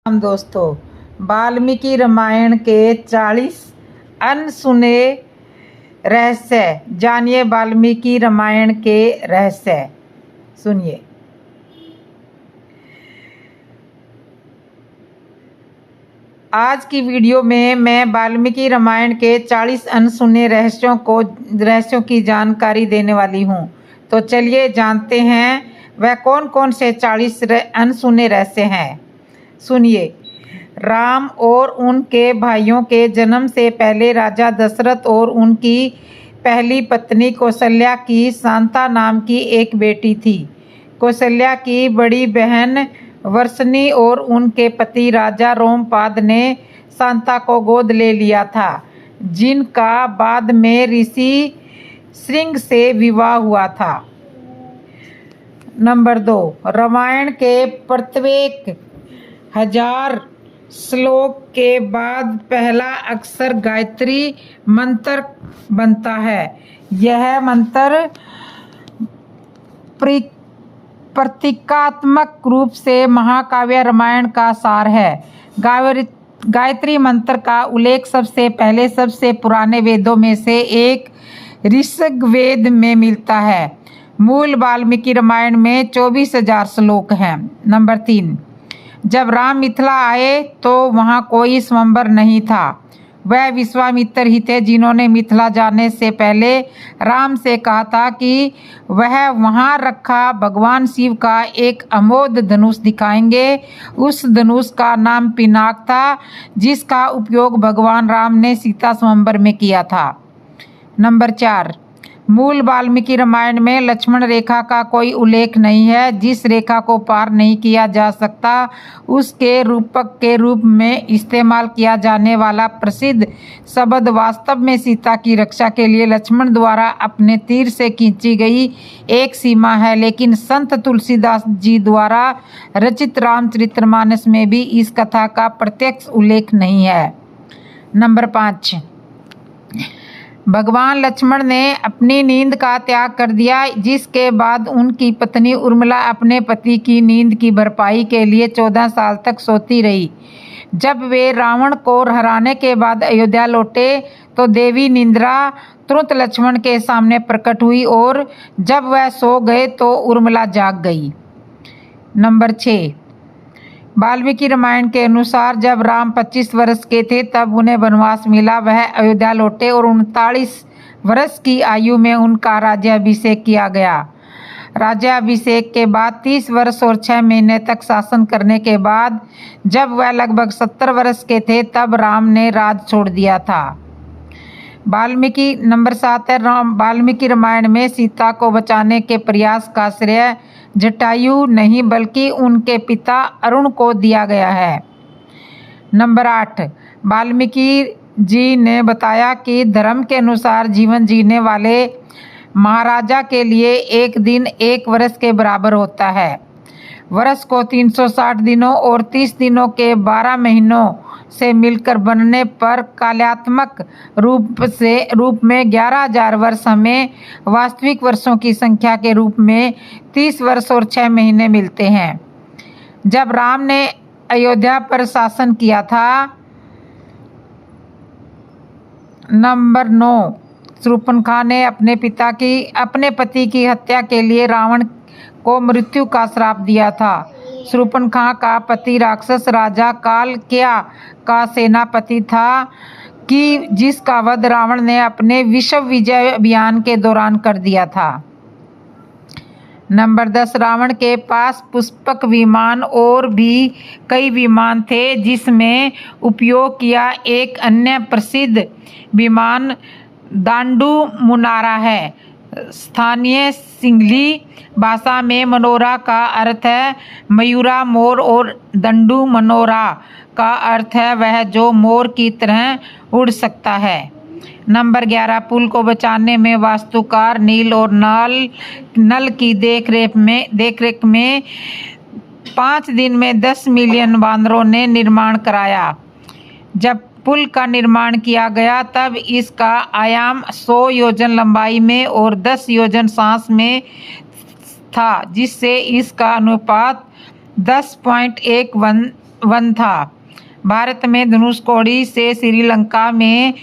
हम दोस्तों वाल्मीकि रामायण के 40 अनसुने रहस्य जानिए। वाल्मीकि रामायण के रहस्य सुनिए। आज की वीडियो में मैं वाल्मीकि रामायण के 40 अनसुने रहस्यों की जानकारी देने वाली हूं। तो चलिए जानते हैं वह कौन कौन से 40 अनसुने रहस्य हैं। सुनिए। राम और उनके भाइयों के जन्म से पहले राजा दशरथ और उनकी पहली पत्नी कौशल्या की शांता नाम की एक बेटी थी। कौशल्या की बड़ी बहन वर्षणी और उनके पति राजा रोमपाद ने शांता को गोद ले लिया था, जिनका बाद में ऋषि श्रृंग से विवाह हुआ था। नंबर 2, रामायण के प्रत्येक 1000 श्लोक के बाद पहला अक्षर गायत्री मंत्र बनता है। यह मंत्र प्रतीकात्मक रूप से महाकाव्य रामायण का सार है। गायत्री मंत्र का उल्लेख सबसे पुराने वेदों में से एक ऋग्वेद में मिलता है। मूल वाल्मीकि रामायण में 24,000 श्लोक हैं। नंबर 3, जब राम मिथिला आए तो वहाँ कोई स्वयंवर नहीं था। वह विश्वामित्र ही थे जिन्होंने मिथिला जाने से पहले राम से कहा था कि वह वहाँ रखा भगवान शिव का एक अमोघ धनुष दिखाएंगे। उस धनुष का नाम पिनाक था, जिसका उपयोग भगवान राम ने सीता स्वयंवर में किया था। नंबर 4, मूल वाल्मीकि रामायण में लक्ष्मण रेखा का कोई उल्लेख नहीं है। जिस रेखा को पार नहीं किया जा सकता उसके रूपक के रूप में इस्तेमाल किया जाने वाला प्रसिद्ध शब्द वास्तव में सीता की रक्षा के लिए लक्ष्मण द्वारा अपने तीर से खींची गई एक सीमा है, लेकिन संत तुलसीदास जी द्वारा रचित रामचरितमानस में भी इस कथा का प्रत्यक्ष उल्लेख नहीं है। नंबर 5, भगवान लक्ष्मण ने अपनी नींद का त्याग कर दिया, जिसके बाद उनकी पत्नी उर्मिला अपने पति की नींद की भरपाई के लिए 14 साल तक सोती रही। जब वे रावण को हराने के बाद अयोध्या लौटे तो देवी निंद्रा तुरंत लक्ष्मण के सामने प्रकट हुई और जब वह सो गए तो उर्मिला जाग गई। नंबर 6, वाल्मीकि रामायण के अनुसार जब राम 25 वर्ष के थे तब उन्हें वनवास मिला। वह अयोध्या लौटे और 39 वर्ष की आयु में उनका राज्याभिषेक किया गया। राज्याभिषेक के बाद 30 वर्ष और 6 महीने तक शासन करने के बाद जब वह लगभग 70 वर्ष के थे तब राम ने राज छोड़ दिया था। नंबर 7 है, वाल्मीकि रामायण में सीता को बचाने के प्रयास का श्रेय जटायु नहीं बल्कि उनके पिता अरुण को दिया गया है। नंबर 8, वाल्मीकि जी ने बताया कि धर्म के अनुसार जीवन जीने वाले महाराजा के लिए एक दिन 1 वर्ष के बराबर होता है। वर्ष को 360 दिनों और 30 दिनों के 12 महीनों से मिलकर बनने पर काल्यात्मक रूप में 11,000 वर्ष हमें वास्तविक वर्षों की संख्या के रूप में 30 वर्ष और 6 महीने मिलते हैं। जब राम ने अयोध्या पर शासन किया था। नंबर 9, शूर्पणखा ने अपने पति की हत्या के लिए रावण को मृत्यु का श्राप दिया था। शूर्पणखा का पति राक्षस राजा कालक्या का सेनापति था कि जिसका वध रावण ने अपने विश्व विजय अभियान के दौरान कर दिया था। नंबर 10, रावण के पास पुष्पक विमान और भी कई विमान थे, जिसमें उपयोग किया एक अन्य प्रसिद्ध विमान दांडू मुनारा है। स्थानीय सिंहली भाषा में मनोरा का अर्थ है मयूरा मोर और दंडू मनोरा का अर्थ है वह जो मोर की तरह उड़ सकता है। नंबर 11, पुल को बचाने में वास्तुकार नील और नल की देखरेख में 5 दिन में 10 मिलियन बांदरों ने निर्माण कराया। जब पुल का निर्माण किया गया तब इसका आयाम 100 योजन लंबाई में और 10 योजन सांस में था, जिससे इसका अनुपात 10.1 वन था। भारत में धनुषकोडी से श्रीलंका में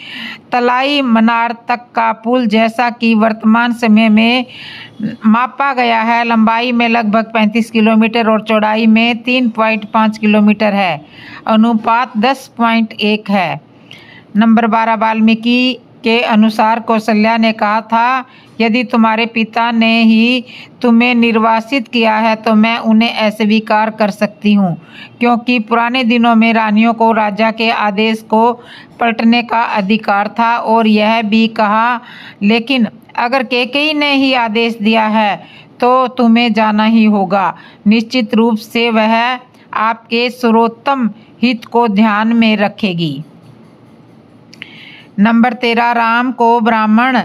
तलाई मनार तक का पुल, जैसा कि वर्तमान समय में मापा गया है, लंबाई में लगभग 35 किलोमीटर और चौड़ाई में 3.5 किलोमीटर है। अनुपात 10.1 है। नंबर 12, वाल्मीकि के अनुसार कौशल्या ने कहा था, यदि तुम्हारे पिता ने ही तुम्हें निर्वासित किया है तो मैं उन्हें अस्वीकार कर सकती हूँ, क्योंकि पुराने दिनों में रानियों को राजा के आदेश को पलटने का अधिकार था। और यह भी कहा, लेकिन अगर कैकेयी ने ही आदेश दिया है तो तुम्हें जाना ही होगा। निश्चित रूप से वह आपके सर्वोत्तम हित को ध्यान में रखेगी। नंबर 13, राम को ब्राह्मण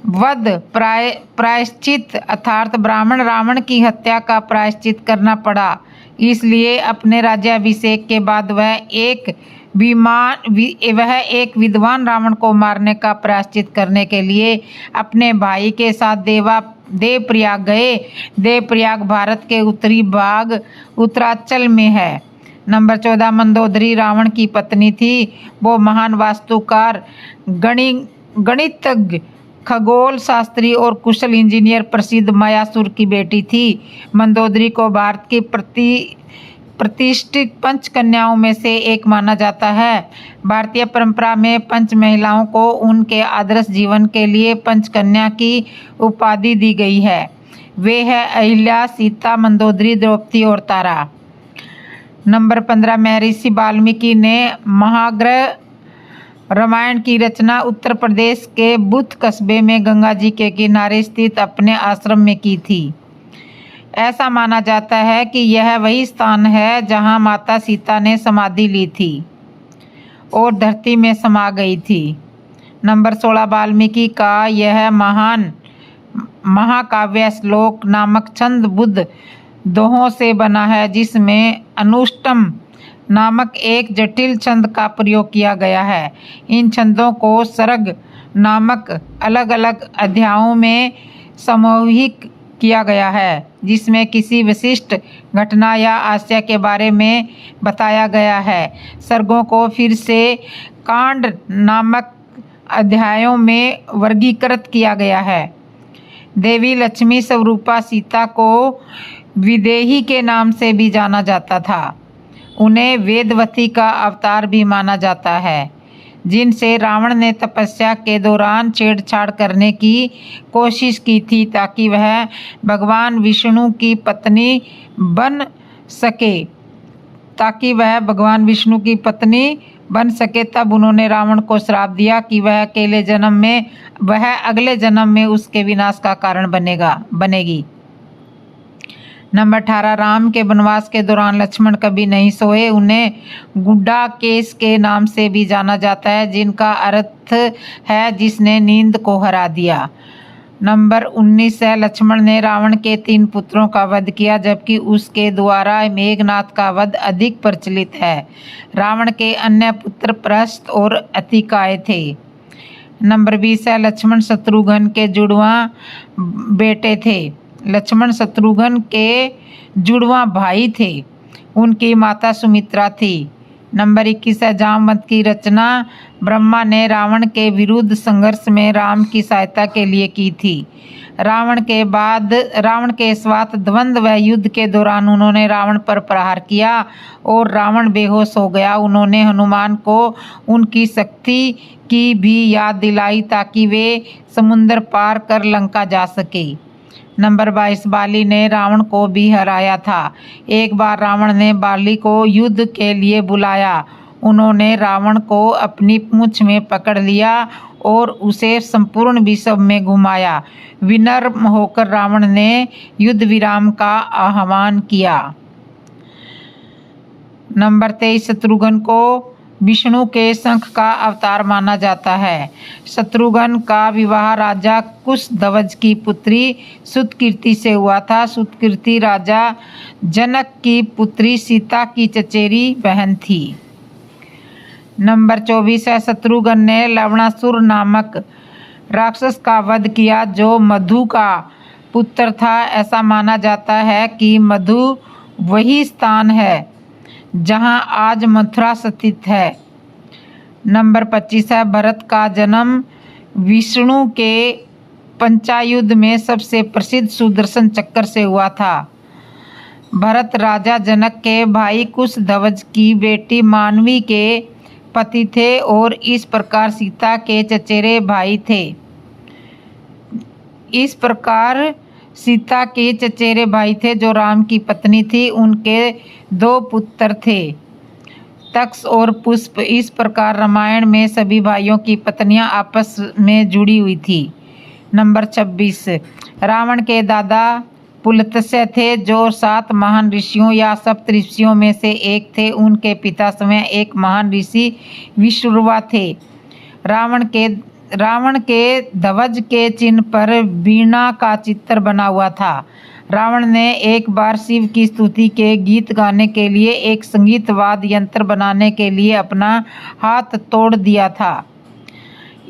वध प्रायश्चित अर्थात ब्राह्मण रावण की हत्या का प्रायश्चित करना पड़ा। इसलिए अपने राज्याभिषेक के बाद वह एक विद्वान रावण को मारने का प्रायश्चित करने के लिए अपने भाई के साथ देवप्रयाग गए। देवप्रयाग भारत के उत्तरी भाग उत्तरांचल में है। नंबर 14, मंदोदरी रावण की पत्नी थी। वो महान वास्तुकार, गणितज्ञ, खगोल शास्त्री और कुशल इंजीनियर प्रसिद्ध मायासुर की बेटी थी। मंदोदरी को भारत की प्रतिष्ठित पंच कन्याओं में से एक माना जाता है। भारतीय परंपरा में पंच महिलाओं को उनके आदर्श जीवन के लिए पंच कन्या की उपाधि दी गई है। वे है अहिल्या, सीता, मंदोदरी, द्रौपदी और तारा। नंबर 15, महर्षि वाल्मीकि ने महाग्रह रामायण की रचना उत्तर प्रदेश के बुध कस्बे में गंगा जी के किनारे स्थित अपने आश्रम में की थी। ऐसा माना जाता है कि यह वही स्थान है जहां माता सीता ने समाधि ली थी और धरती में समा गई थी। नंबर 16, वाल्मीकि का यह महान महाकाव्य श्लोक नामक छंद बुद्ध दोहों से बना है, जिसमें अनुष्टुम नामक एक जटिल छंद का प्रयोग किया गया है। इन छंदों को सर्ग नामक अलग अलग अध्यायों में समूहित किया गया है, जिसमें किसी विशिष्ट घटना या आशय के बारे में बताया गया है। सर्गों को फिर से कांड नामक अध्यायों में वर्गीकृत किया गया है। देवी लक्ष्मी स्वरूपा सीता को विदेही के नाम से भी जाना जाता था। उन्हें वेदवती का अवतार भी माना जाता है, जिनसे रावण ने तपस्या के दौरान छेड़छाड़ करने की कोशिश की थी ताकि वह भगवान विष्णु की पत्नी बन सके। तब उन्होंने रावण को श्राप दिया कि वह अगले जन्म में उसके विनाश का कारण बनेगी। नंबर 18, राम के वनवास के दौरान लक्ष्मण कभी नहीं सोए। उन्हें गुड्डा केस के नाम से भी जाना जाता है, जिनका अर्थ है जिसने नींद को हरा दिया। नंबर 19 है, लक्ष्मण ने रावण के 3 पुत्रों का वध किया, जबकि उसके द्वारा मेघनाद का वध अधिक प्रचलित है। रावण के अन्य पुत्र प्रस्थ और अतिकाय थे। नंबर 20 है, लक्ष्मण शत्रुघ्न के जुड़वां बेटे थे। लक्ष्मण शत्रुघ्न के जुड़वां भाई थे। उनकी माता सुमित्रा थी। नंबर 21 है, जामवंत की रचना ब्रह्मा ने रावण के विरुद्ध संघर्ष में राम की सहायता के लिए की थी। रावण के साथ द्वंद्व व युद्ध के दौरान उन्होंने रावण पर प्रहार किया और रावण बेहोश हो गया। उन्होंने हनुमान को उनकी शक्ति की भी याद दिलाई ताकि वे समुद्र पार कर लंका जा सके। नंबर 22, बाली ने रावण को भी हराया था। एक बार रावण ने बाली को युद्ध के लिए बुलाया। उन्होंने रावण को अपनी पूंछ में पकड़ लिया और उसे संपूर्ण विश्व में घुमाया। विनम्र होकर रावण ने युद्ध विराम का आह्वान किया। नंबर 23, शत्रुघ्न को विष्णु के शंख का अवतार माना जाता है। शत्रुघ्न का विवाह राजा कुशध्वज की पुत्री सुतकीर्ति से हुआ था। सुतकीर्ति राजा जनक की पुत्री सीता की चचेरी बहन थी। नंबर 24 है, शत्रुघ्न ने लवणासुर नामक राक्षस का वध किया, जो मधु का पुत्र था। ऐसा माना जाता है कि मधु वही स्थान है जहां आज मथुरा स्थित है। नंबर 25 है भरत का जन्म विष्णु के पंचायुध में सबसे प्रसिद्ध सुदर्शन चक्र से हुआ था। भरत राजा जनक के भाई कुशध्वज की बेटी मानवी के पति थे और इस प्रकार सीता के चचेरे भाई थे। इस प्रकार सीता के चचेरे भाई थे जो राम की पत्नी थी। उनके 2 पुत्र थे, तक्ष और पुष्प। इस प्रकार रामायण में सभी भाइयों की पत्नियां आपस में जुड़ी हुई थी। नंबर 26 रावण के दादा पुलत्स्य थे जो 7 महान ऋषियों या सप्त ऋषियों में से एक थे। उनके पिता स्वयं एक महान ऋषि विश्रुवा थे। रावण के ध्वज के चिन्ह पर वीणा का चित्र बना हुआ था। रावण ने एक बार शिव की स्तुति के गीत गाने के लिए एक संगीत वाद्य यंत्र बनाने के लिए अपना हाथ तोड़ दिया था।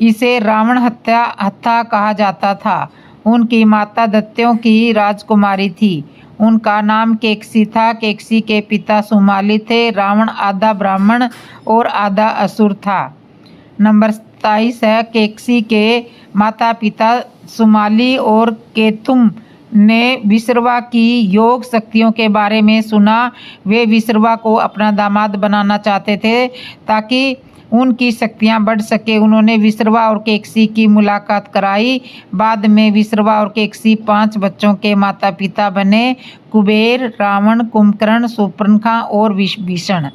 इसे रावण हत्या कहा जाता था। उनकी माता दैत्यों की राजकुमारी थी। उनका नाम केकसी था। केकसी के पिता सुमाली थे। रावण आधा ब्राह्मण और आधा असुर था। नंबर 27 है केकसी के माता पिता सुमाली और केतुम ने विश्रवा की योग शक्तियों के बारे में सुना। वे विश्रवा को अपना दामाद बनाना चाहते थे ताकि उनकी शक्तियां बढ़ सके। उन्होंने विश्रवा और केकसी की मुलाकात कराई। बाद में विश्रवा और केकसी 5 बच्चों के माता पिता बने, कुबेर, रावण, कुंभकर्ण, शूर्पणखा और विभीषण।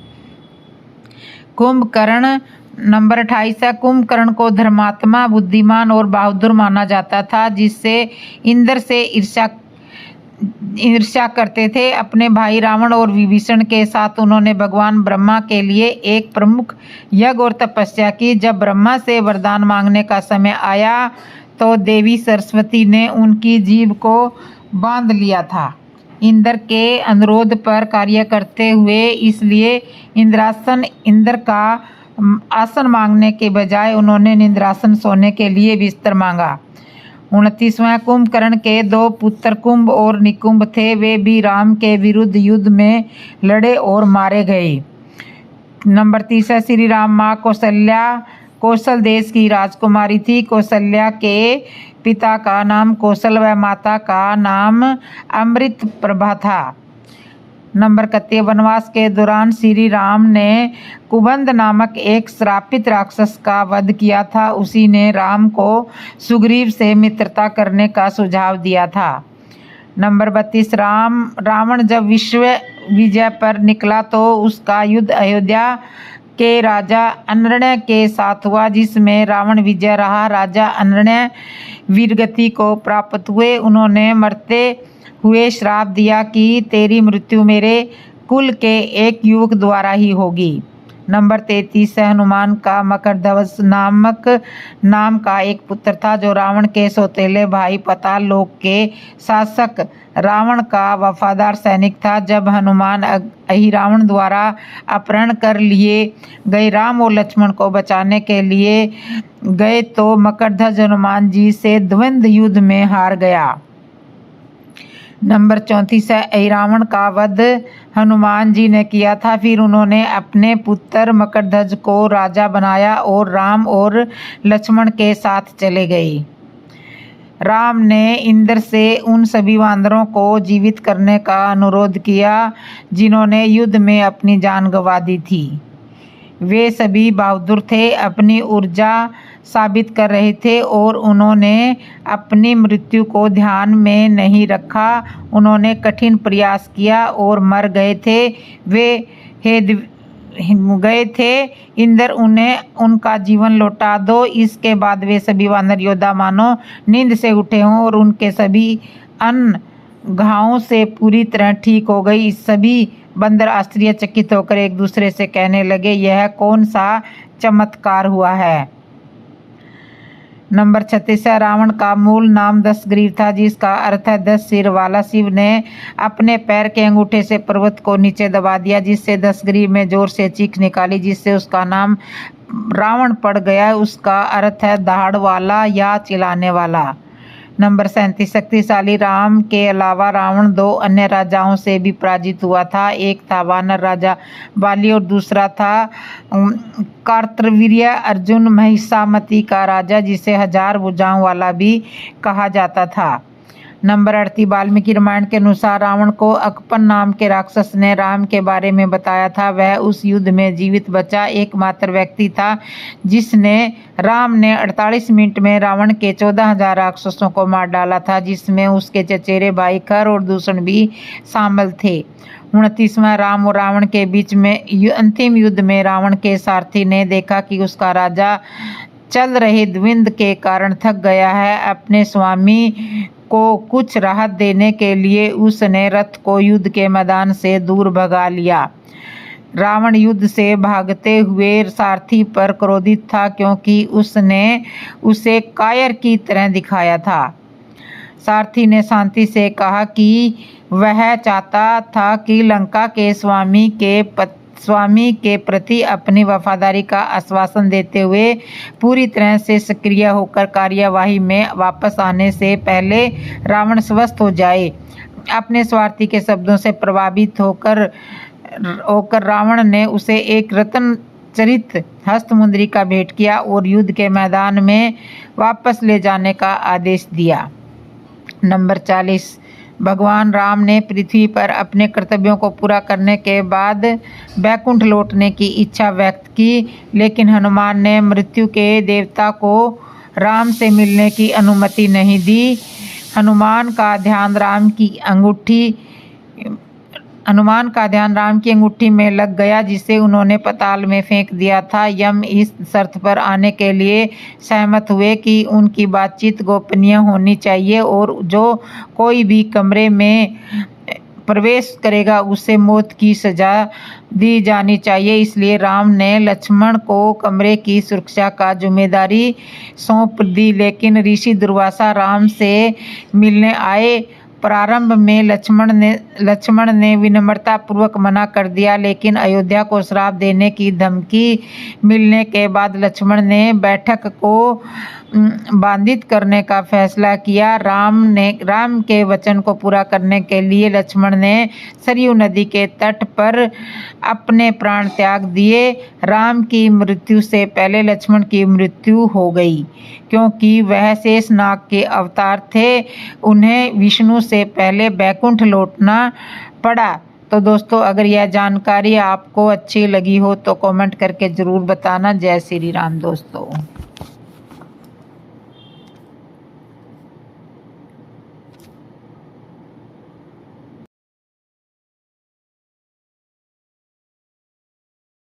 कुंभकर्ण नंबर 28 है कुंभकर्ण को धर्मात्मा, बुद्धिमान और बहादुर माना जाता था, जिससे इंद्र से ईर्ष्या करते थे। अपने भाई रावण और विभीषण के साथ उन्होंने भगवान ब्रह्मा के लिए एक प्रमुख यज्ञ और तपस्या की। जब ब्रह्मा से वरदान मांगने का समय आया तो देवी सरस्वती ने उनकी जीभ को बांध लिया था। इंद्र के अनुरोध पर कार्य करते हुए इसलिए इंद्र का आसन मांगने के बजाय उन्होंने निद्रासन सोने के लिए बिस्तर मांगा। 29वां कुंभकर्ण के 2 पुत्र कुंभ और निकुंभ थे। वे भी राम के विरुद्ध युद्ध में लड़े और मारे गए। नंबर 30 है श्री राम माँ कौशल्या कौशल देश की राजकुमारी थी। कौशल्या के पिता का नाम कौशल व माता का नाम अमृत प्रभा था। नंबर 31 वनवास के दौरान श्री राम ने कुबंध नामक एक श्रापित राक्षस का वध किया था। उसी ने राम को सुग्रीव से मित्रता करने का सुझाव दिया था। नंबर 32 रावण जब विश्व विजय पर निकला तो उसका युद्ध अयोध्या के राजा अनर्ण्य के साथ हुआ, जिसमें रावण विजय रहा। राजा अनर्ण्य वीरगति को प्राप्त हुए। उन्होंने मरते हुए श्राप दिया कि तेरी मृत्यु मेरे कुल के एक युवक द्वारा ही होगी। नंबर 33 हनुमान का मकरध्वज नाम का एक पुत्र था जो रावण के सौतेले भाई पाताल लोक के शासक रावण का वफादार सैनिक था। जब हनुमान रावण द्वारा अपहरण कर लिए गए राम और लक्ष्मण को बचाने के लिए गए तो मकरध्वज हनुमान जी से द्वंद्व युद्ध में हार गया। नंबर 34 है रावण का वध हनुमान जी ने किया था। फिर उन्होंने अपने पुत्र मकरध्वज को राजा बनाया और राम और लक्ष्मण के साथ चले गए। राम ने इंद्र से उन सभी वानरों को जीवित करने का अनुरोध किया जिन्होंने युद्ध में अपनी जान गंवा दी थी। वे सभी बहादुर थे, अपनी ऊर्जा साबित कर रहे थे और उन्होंने अपनी मृत्यु को ध्यान में नहीं रखा। उन्होंने कठिन प्रयास किया और मर गए थे। गए थे इंद्र उन्हें उनका जीवन लौटा दो। इसके बाद वे सभी वानर योद्धा मानो नींद से उठे हों और उनके सभी अन्न घावों से पूरी तरह ठीक हो गई। सभी बंदर आश्चर्यचकित होकर एक दूसरे से कहने लगे, यह कौन सा चमत्कार हुआ है। नंबर 36 रावण का मूल नाम दशग्रीव था, जिसका अर्थ है 10 सिर वाला। शिव ने अपने पैर के अंगूठे से पर्वत को नीचे दबा दिया, जिससे दशग्रीव में जोर से चीख निकाली, जिससे उसका नाम रावण पड़ गया। उसका अर्थ है दहाड़ वाला या चिल्लाने वाला। नंबर 37, शक्तिशाली राम के अलावा रावण 2 अन्य राजाओं से भी पराजित हुआ था। एक था वानर राजा बाली और दूसरा था कार्तवीर्य अर्जुन, महिषामती का राजा, जिसे 1000 भुजाओं वाला भी कहा जाता था। नंबर 38, वाल्मीकि रामायण के अनुसार रावण को अकपन नाम के राक्षस ने राम के बारे में बताया था। वह उस युद्ध में जीवित बचा एकमात्र व्यक्ति था जिसने राम ने 48 मिनट में रावण के 14,000 राक्षसों को मार डाला था, जिसमें उसके चचेरे भाई खर और दूषण भी शामिल थे। 29वां, राम और रावण के बीच में अंतिम युद्ध में रावण के सारथी ने देखा कि उसका राजा चल रहे द्वंद्व के कारण थक गया है। अपने स्वामी को कुछ राहत देने के लिए उसने रथ को युद्ध के मैदान से दूर भगा लिया। रावण युद्ध से भागते हुए सारथी पर क्रोधित था क्योंकि उसने उसे कायर की तरह दिखाया था। सारथी ने शांति से कहा कि वह चाहता था कि लंका के स्वामी के प्रति अपनी वफादारी का आश्वासन देते हुए पूरी तरह से सक्रिय होकर कार्यवाही में वापस आने से पहले रावण स्वस्थ हो जाए। अपने स्वार्थी के शब्दों से प्रभावित होकर रावण ने उसे एक रत्न चरित हस्तमुद्रिका भेंट किया और युद्ध के मैदान में वापस ले जाने का आदेश दिया। नंबर 40, भगवान राम ने पृथ्वी पर अपने कर्तव्यों को पूरा करने के बाद बैकुंठ लौटने की इच्छा व्यक्त की, लेकिन हनुमान ने मृत्यु के देवता को राम से मिलने की अनुमति नहीं दी। हनुमान का ध्यान राम की अंगूठी में लग गया, जिसे उन्होंने पाताल में फेंक दिया था। यम इस शर्त पर आने के लिए सहमत हुए कि उनकी बातचीत गोपनीय होनी चाहिए और जो कोई भी कमरे में प्रवेश करेगा उसे मौत की सजा दी जानी चाहिए। इसलिए राम ने लक्ष्मण को कमरे की सुरक्षा का जिम्मेदारी सौंप दी, लेकिन ऋषि दुर्वासा राम से मिलने आए। प्रारंभ में लक्ष्मण ने विनम्रता पूर्वक मना कर दिया, लेकिन अयोध्या को श्राप देने की धमकी मिलने के बाद लक्ष्मण ने बैठक को बाधित करने का फैसला किया। राम के वचन को पूरा करने के लिए लक्ष्मण ने सरयू नदी के तट पर अपने प्राण त्याग दिए। राम की मृत्यु से पहले लक्ष्मण की मृत्यु हो गई क्योंकि वह शेषनाग के अवतार थे। उन्हें विष्णु से पहले बैकुंठ लौटना पड़ा। तो दोस्तों, अगर यह जानकारी आपको अच्छी लगी हो तो कमेंट करके ज़रूर बताना। जय श्री राम दोस्तों।